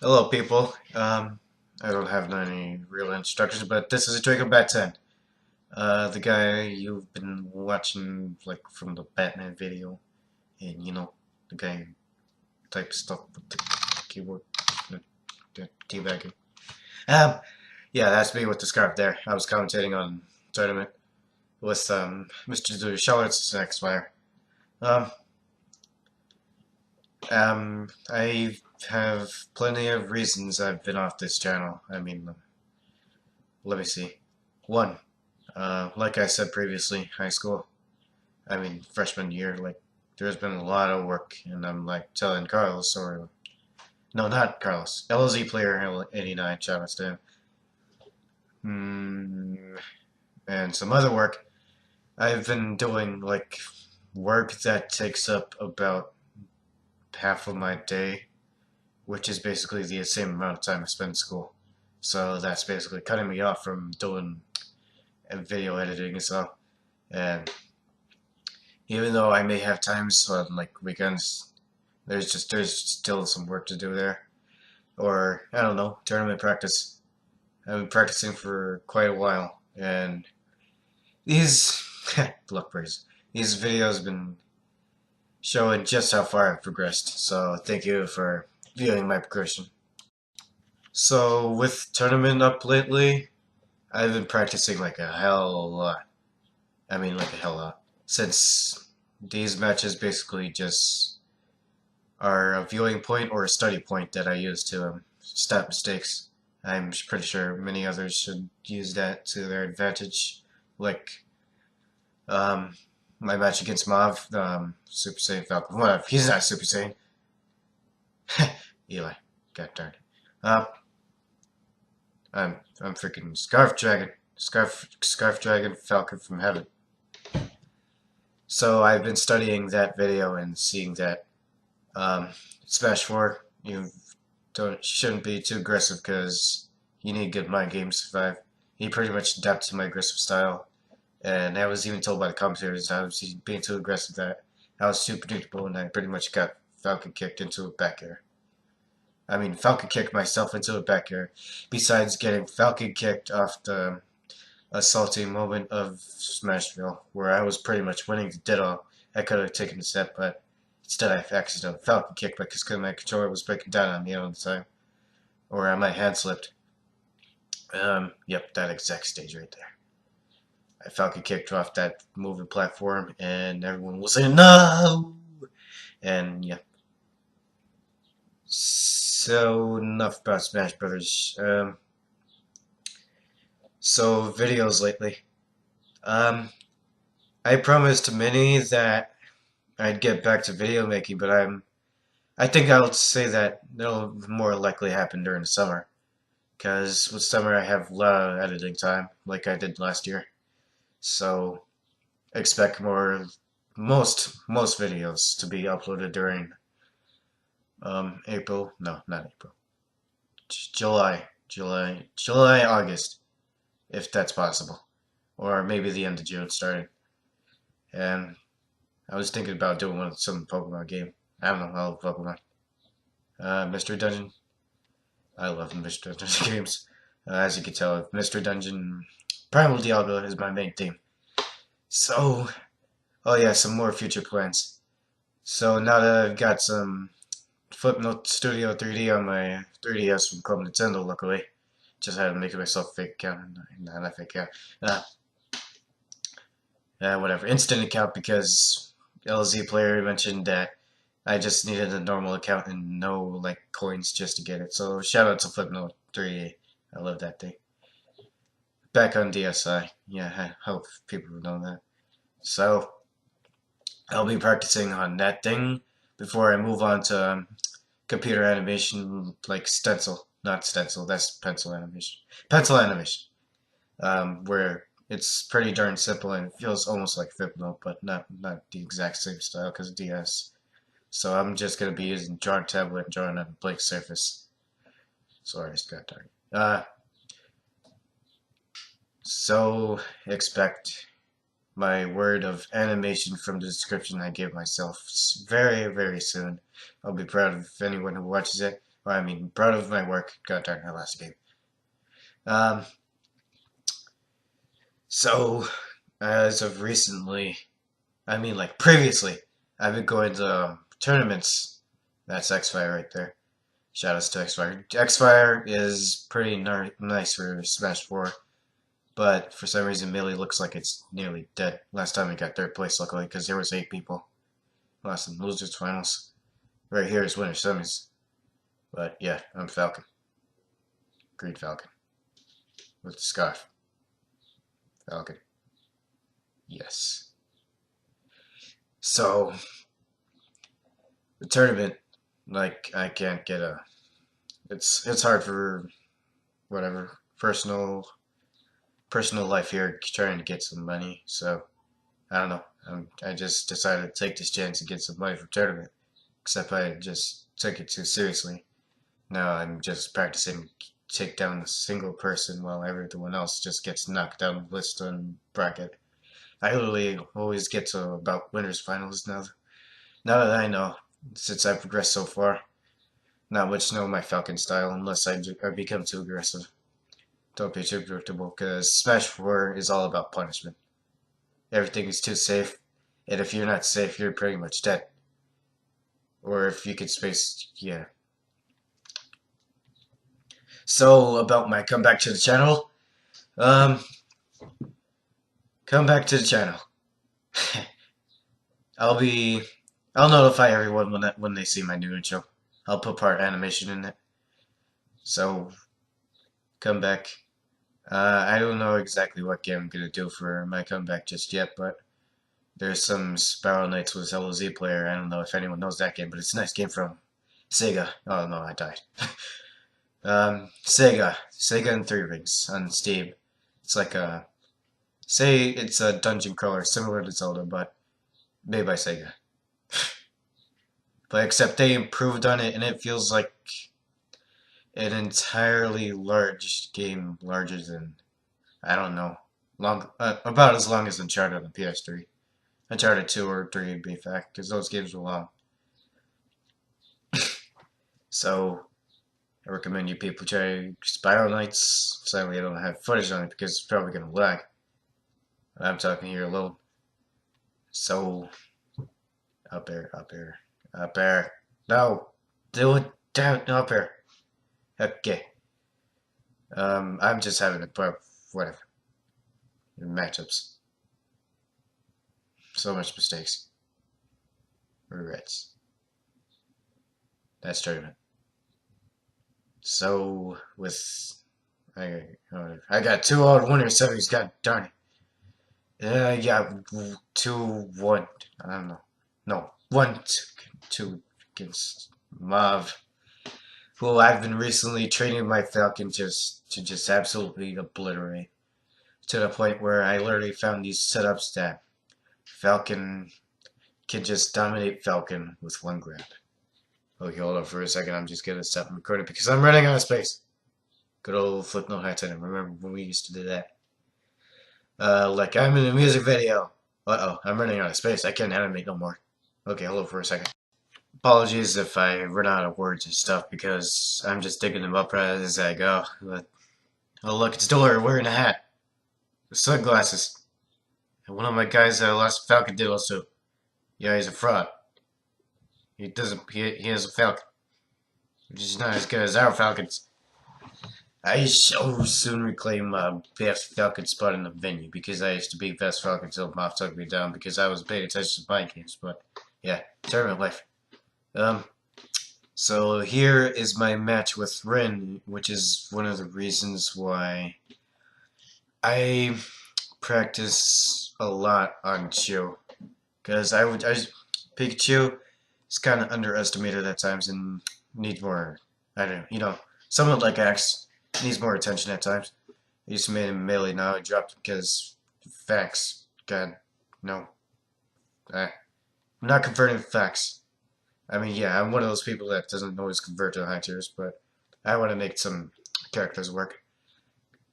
Hello, people. I don't have any real instructions, but this is Draco Bat 10. The guy you've been watching, like, from the Batman video, and the guy who types stuff with the keyboard, the teabagging. Um, yeah, that's me with the scarf there. I was commentating on tournament with, Mr. Charlotte's X-Fire. Um, I have plenty of reasons I've been off this channel. Let me see. One, like I said previously, high school, freshman year, like, there's been a lot of work, and I'm like telling Carlos, or no, not Carlos, LZ player 89, shout out to him, and some other work. I've been doing, like, work that takes up about half of my day, which is basically the same amount of time I spend in school. So that's basically cutting me off from doing video editing and stuff. And even though I may have times on, like, weekends, there's still some work to do there. Or I don't know, tournament practice. I've been practicing for quite a while, and these luck praise. These videos have been showing just how far I've progressed. So thank you for viewing my progression. So with tournament up lately, I've been practicing like a hell lot. Like a hell lot. Since these matches basically just are a viewing point or a study point that I use to stop mistakes. I'm pretty sure many others should use that to their advantage. Like, um, my match against Mav, Super Saiyan Falcon. Whatever, he's not Super Saiyan. Eli, god darn it. Um, I'm freaking Scarf Dragon Falcon from Heaven. So I've been studying that video and seeing that Smash 4, you shouldn't be too aggressive because you need good mind games to survive. He pretty much adapted to my aggressive style, and I was even told by the commentators I was being too aggressive, that I was too predictable, and I pretty much got Falcon kicked into a back air. Falcon kicked myself into a back air, besides getting Falcon kicked off the assaulting moment of Smashville, where I was pretty much winning the ditto. I could have taken a step, but instead I accidentally Falcon kicked because my controller was breaking down on me all the time. Or my hand slipped. Yep, that exact stage right there. I Falcon kicked off that moving platform, and everyone was saying, no! And yeah. So, enough about Smash Brothers. So, videos lately. Um, I promised many that I'd get back to video making, but I think I'll say that it'll more likely happen during the summer. Because with summer I have a lot of editing time, like I did last year. So expect most videos to be uploaded during April. No, not April. July, August, if that's possible. Or maybe the end of June starting. And I was thinking about doing some Pokemon game. I don't know, I love Pokemon. Mystery Dungeon. I love Mystery Dungeon games. As you can tell, Mystery Dungeon Primal Dialga is my main theme. So, oh yeah, some more future plans. So now that I've got some Flipnote Studio 3D on my 3DS from Club Nintendo, luckily, just had to make myself a fake account. Not a fake account. Whatever. Instant account, because LZ player mentioned that I just needed a normal account and no, like, coins just to get it. So shout out to Flipnote 3D. I love that thing. Back on DSi. Yeah, I hope people know that. So I'll be practicing on that thing before I move on to computer animation, like stencil. Not stencil, that's pencil animation. Pencil animation. Where it's pretty darn simple and it feels almost like Flipnote, but not the exact same style because DS. So I'm just gonna be using drawing tablet and drawing on a blank surface. Sorry, Scott Dark. So expect my word of animation from the description I give myself very, very soon. I'll be proud of anyone who watches it. Or I mean, proud of my work. God darn my last game. Um, so as of recently, I mean like previously, I've been going to tournaments. That's Xfire right there. Shoutouts to Xfire. Xfire is pretty nice for Smash 4, but for some reason Melee looks like it's nearly dead. Last time we got third place, luckily, because there was 8 people. Lost in losers finals. Right here is winner semis. But yeah, I'm Falcon. Green Falcon. With the scarf. Falcon. Yes. So, the tournament, like, I can't get a... It's hard for, whatever, personal life here, trying to get some money, so, I don't know. I just decided to take this chance to get some money from tournament. Except I just took it too seriously. Now I'm just practicing take down a single person while everyone else just gets knocked down the list and bracket. I literally always get to about winners finals now. Now that I know, since I've progressed so far, not much know my Falcon style unless I become too aggressive. Don't be too predictable, because Smash 4 is all about punishment. Everything is too safe, and if you're not safe, you're pretty much dead. Or if you could space, yeah. So, about my comeback to the channel, um, come back to the channel. I'll notify everyone when they see my new intro. I'll put part animation in it. So, come back. I don't know exactly what game I'm gonna do for my comeback just yet, but there's some Spiral Knights with LOZ player. I don't know if anyone knows that game, but it's a nice game from Sega. Oh no, I died. Sega and Three Rings on Steam. It's like say it's a dungeon crawler similar to Zelda, but made by Sega. But except they improved on it, and it feels like an entirely large game, larger than, I don't know, about as long as Uncharted on PS3. Uncharted 2 or 3 to be fact, because those games were long. So, I recommend you people try Spiral Knights. Sadly, I don't have footage on it because it's probably going to lag. I'm talking here alone. So, up there, up there, up there. No! Do it down, up there. Okay. I'm just having a whatever. Matchups. So much mistakes. Regrets. That's tournament. So with I got 2 odd winners semis. God darn it. I got 2-1. I don't know. No, 1-2 against Mav, who I've been recently training my Falcon to just absolutely obliterate, to the point where I literally found these setups that Falcon can just dominate Falcon with one grab. Okay, hold on for a second. I'm just gonna stop recording because I'm running out of space. Good old flip no hat time. Remember when we used to do that? Like I'm in a music video. Uh-oh, I'm running out of space. I can't animate no more. Okay, hold on for a second. Apologies if I run out of words and stuff because I'm just digging them up as I go. But, oh look, it's Diller wearing a hat. With sunglasses. And one of my guys lost a Falcon did also. Yeah, he's a fraud. He has a Falcon. Which is not as good as our Falcons. I shall soon reclaim best Falcon spot in the venue because I used to be best Falcon until Moff took me down because I was paying attention to my games, but yeah, tournament life. So here is my match with Rin, which is one of the reasons why I practice a lot on Chu. Because Pikachu is kind of underestimated at times and needs more, I don't know, someone like Axe needs more attention at times. I used to make him melee, now I dropped because facts. God, no. I'm not converting facts. I mean, yeah, I'm one of those people that doesn't always convert to high tiers, but I want to make some characters work.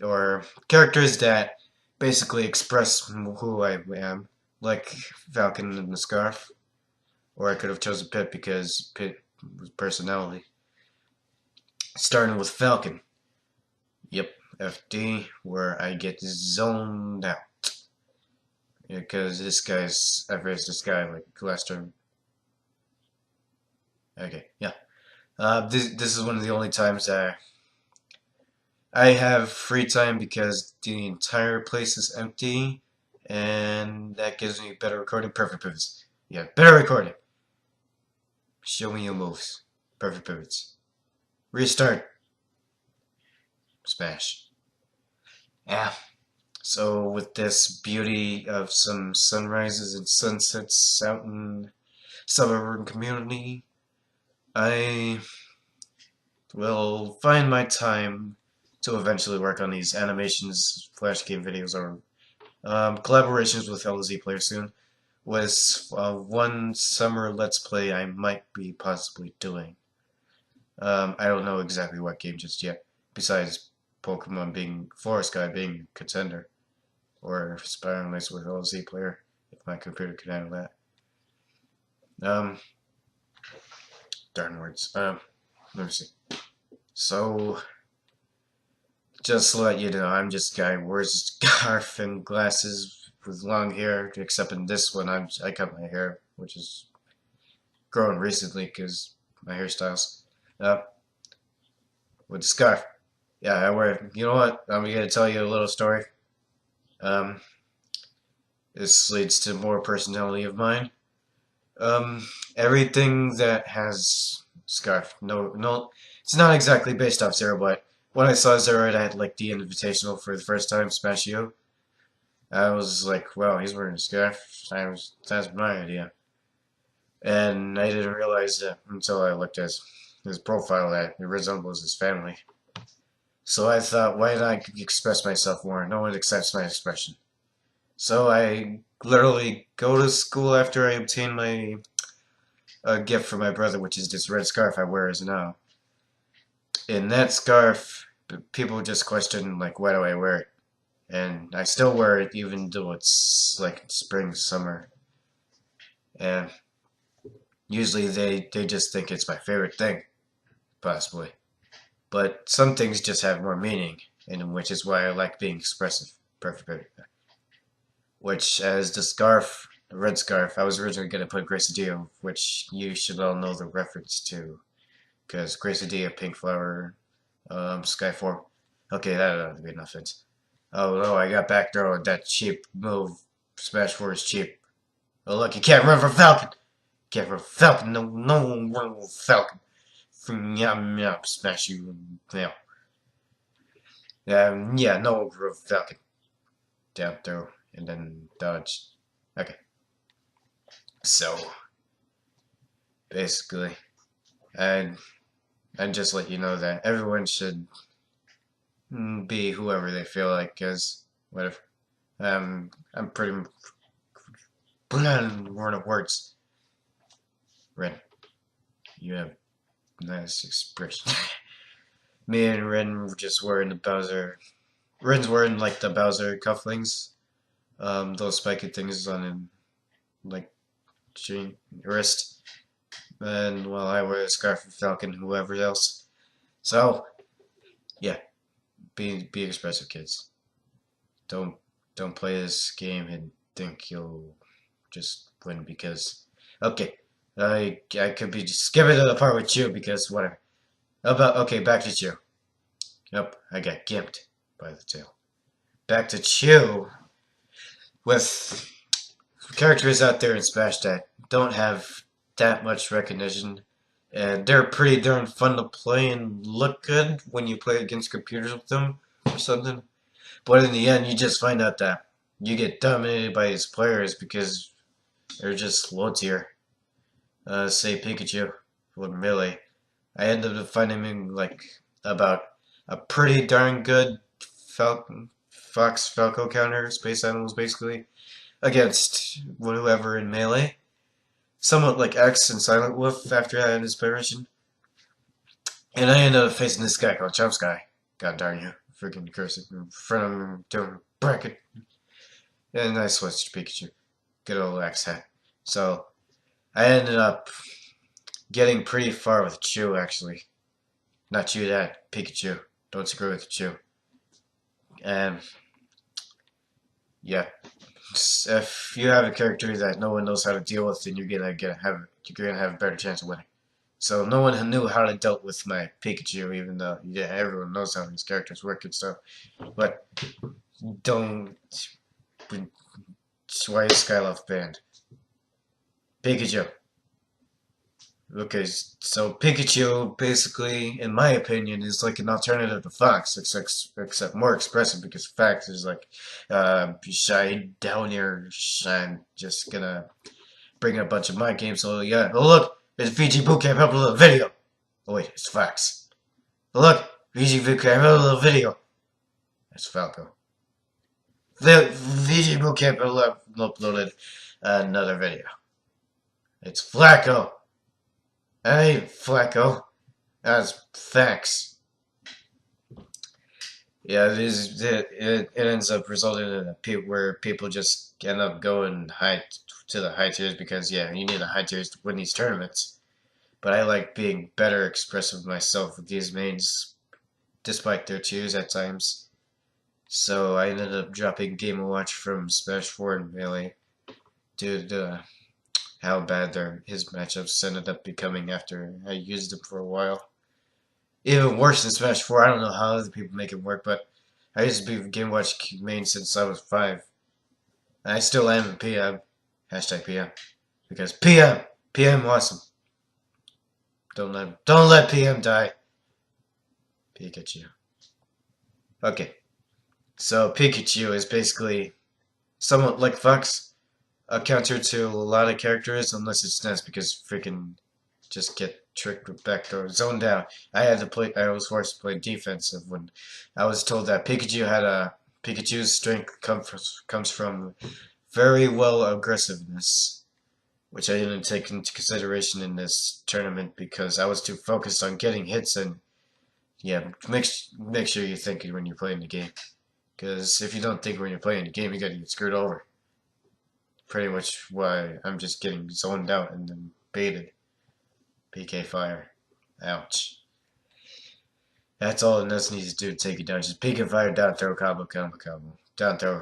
Or characters that basically express who I am, like Falcon and the Scarf. Or I could have chosen Pit because Pit was personality. Starting with Falcon. Yep, FD, where I get zoned out. Because this guy's, I've raised this guy like last turn. Okay, yeah. This is one of the only times that I have free time because the entire place is empty, and that gives me better recording. Perfect pivots. Yeah, better recording. Show me your moves. Perfect pivots. Restart. Smash. Yeah. So with this beauty of some sunrises and sunsets out in suburban community, I will find my time to eventually work on these animations, flash game videos, or collaborations with LZ players soon. Was one summer Let's Play I might be possibly doing. I don't know exactly what game just yet, besides Pokemon being Forest Guy being a contender, or Spiral Maze with LZ player, if my computer can handle that. Um, darn words. Let me see. So, just to let you know, I'm just a guy who wears a scarf and glasses with long hair, except in this one, I cut my hair, which is grown recently because my hairstyles. Uh, with the scarf. Yeah, I wear. You know what? I'm gonna tell you a little story. Um, this leads to more personality of mine. Um, everything that has scarf. No, no, it's not exactly based off Zero, but when I saw Zero, I had like the Invitational for the first time, Smash U. I was like, wow, he's wearing a scarf. That's my idea. And I didn't realize that until I looked at his profile that it resembles his family. So I thought, why not express myself more? No one accepts my expression. So I literally go to school after I obtain my gift from my brother, which is this red scarf I wear as now. In that scarf, people just question, like, why do I wear it? And I still wear it even though it's like spring, summer. And usually they just think it's my favorite thing, possibly. But some things just have more meaning, and which is why I like being expressive. Perfect. Which, as the scarf, the red scarf, I was originally going to put Gracidillo, which you should all know the reference to. Because Gracidillo, Pink Flower, Skyform. Okay, that ought to be enough. Oh no, I got back throw with that cheap move. Smash 4 is cheap. Oh look, you can't run from Falcon! Can't run from Falcon, no one run from Falcon. Yum yum, smash you, yeah. Yeah, no one run from Falcon. Down throw, and then dodge. Okay. So, basically, and just let you know that everyone should be whoever they feel like, cause whatever. I'm pretty run of words. Ren, you have nice expression. Me and Ren were just wearing the Bowser. Ren's wearing like the Bowser cufflinks, those spiky things on him, like wrist. And while I wear a scarf of Falcon, whoever else. So, yeah, be expressive, kids. Don't don't play this game and think you'll just win because okay, I could be just skipping to the part with you because whatever. About okay, back to Chew. Yep, I got gimped by the tail. Back to Chew with characters out there in Smash that don't have that much recognition, and they're pretty darn fun to play and look good when you play against computers with them or something. But in the end, you just find out that you get dominated by these players because they're just low tier. Say Pikachu with Melee. I ended up finding him like about a pretty darn good Fox Falco counter, Space Animals basically, against whoever in Melee. Somewhat like X and Silent Wolf after I had inspiration. And I ended up facing this guy called Chump Sky. God darn you. Freaking curse it. In front of him, doing bracket. And I switched to Pikachu. Good old X hat. So, I ended up getting pretty far with Chew, actually. Not you, that Pikachu. Don't screw with Chew. And yeah, if you have a character that no one knows how to deal with, then you're gonna have a better chance of winning. So no one knew how to deal with my Pikachu, even though yeah, everyone knows how these characters work and stuff. But don't. Why is Skyloft banned? Pikachu. Okay, so Pikachu, basically, in my opinion, is like an alternative to Fox, except more expressive because Fox is like, shy down here, I'm just gonna bring a bunch of mind games. So yeah, oh look, it's VG Bootcamp uploaded a video. Oh wait, it's Fox. Oh look, VG Bootcamp uploaded a video. It's Falco. The VG Bootcamp uploaded another video. It's Flacco. I ain't Flacco. That's facts. Yeah, it ends up resulting in where people just end up going high to the high tiers because yeah, you need the high tiers to win these tournaments. But I like being better expressive myself with these mains, despite their tiers at times. So I ended up dropping Game & Watch from Smash 4 and Melee due to how bad his matchups ended up becoming after I used them for a while. Even worse than Smash 4. I don't know how other people make it work, but I used to be Game Watch main since I was 5. And I still am in PM. Hashtag PM. Because PM awesome. Don't let PM die. Pikachu. Okay. So Pikachu is basically somewhat like Fox, a counter to a lot of characters, unless it's Ness because freaking just get tricked with backdoor zoned out. I was forced to play defensive when I was told that Pikachu's strength comes from very well aggressiveness, which I didn't take into consideration in this tournament because I was too focused on getting hits and yeah, make sure you think when you're playing the game. Because if you don't think when you're playing the game, you gotta get screwed over. Pretty much why I'm just getting zoned out and then baited. PK fire. Ouch. That's all Ness needs to do to take it down. Just PK fire, down throw, combo, combo, combo. Down throw.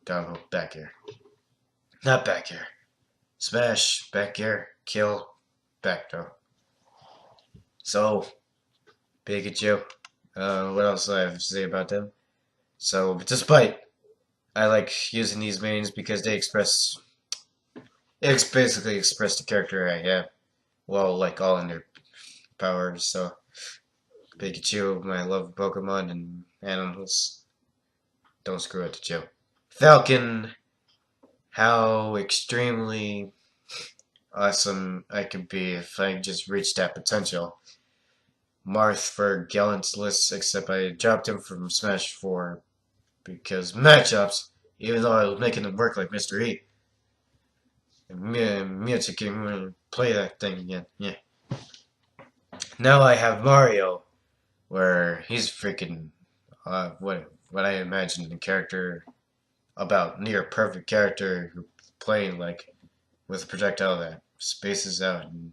Combo, back air. Not back air. Smash, back air, kill, back throw. So, Pikachu. What else do I have to say about them? So, despite I like using these mains because they basically express the character I have. Well, like all in their powers. So, Pikachu, my love of Pokemon and animals. Don't screw it to Joe. Falcon, how extremely awesome I could be if I just reached that potential. Marth for Gallant's list, except I dropped him from Smash 4 because matchups, even though I was making him work like Mr. E. And Mewtwo can play that thing again, yeah. Now I have Mario, where he's freaking, what I imagined a character, about near perfect character, playing like with a projectile that spaces out and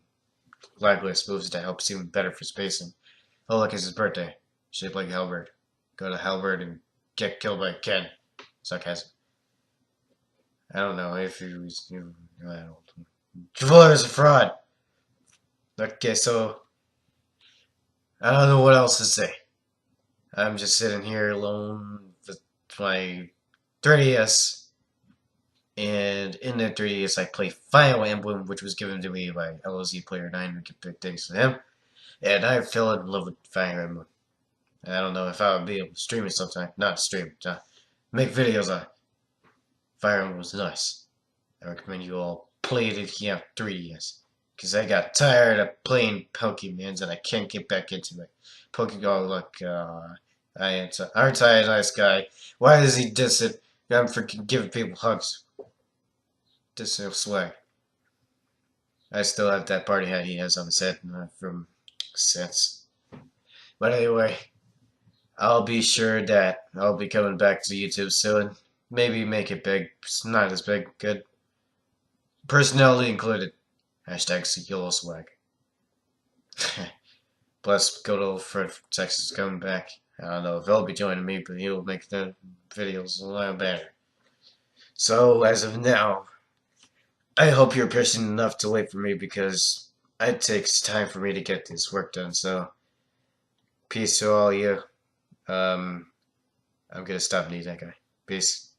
liveliest moves that helps even better for spacing. Oh look, it's his birthday. Shaped like Halberd. Go to Halberd and get killed by Ken. Sarcasm. I don't know if he was. Javor is a fraud. Okay, so I don't know what else to say. I'm just sitting here alone with my 3DS, and in that 3DS I play Fire Emblem, which was given to me by LOZ Player 9, we can pick things to him, and I fell in love with Fire Emblem. I don't know if I would be able to stream it sometime. Not stream it, make videos on it. Fire Emblem was nice. I recommend you all play it if you have 3DS. Because I got tired of playing Pokemons and I can't get back into it. Pokemon, look, aren't I a nice guy? Why does he diss it? I'm freaking giving people hugs. Diss no swag. I still have that party hat he has on his head from Sets. But anyway, I'll be sure that I'll be coming back to YouTube soon. Maybe make it big. It's not as big. Good. Personality included. Hashtag YOLO swag. Plus, good old Fred from Texas coming back. I don't know if he'll be joining me, but he'll make the videos a lot better. So, as of now, I hope you're patient enough to wait for me because it takes time for me to get this work done. So, peace to all you. I'm gonna stop needing that guy. Peace.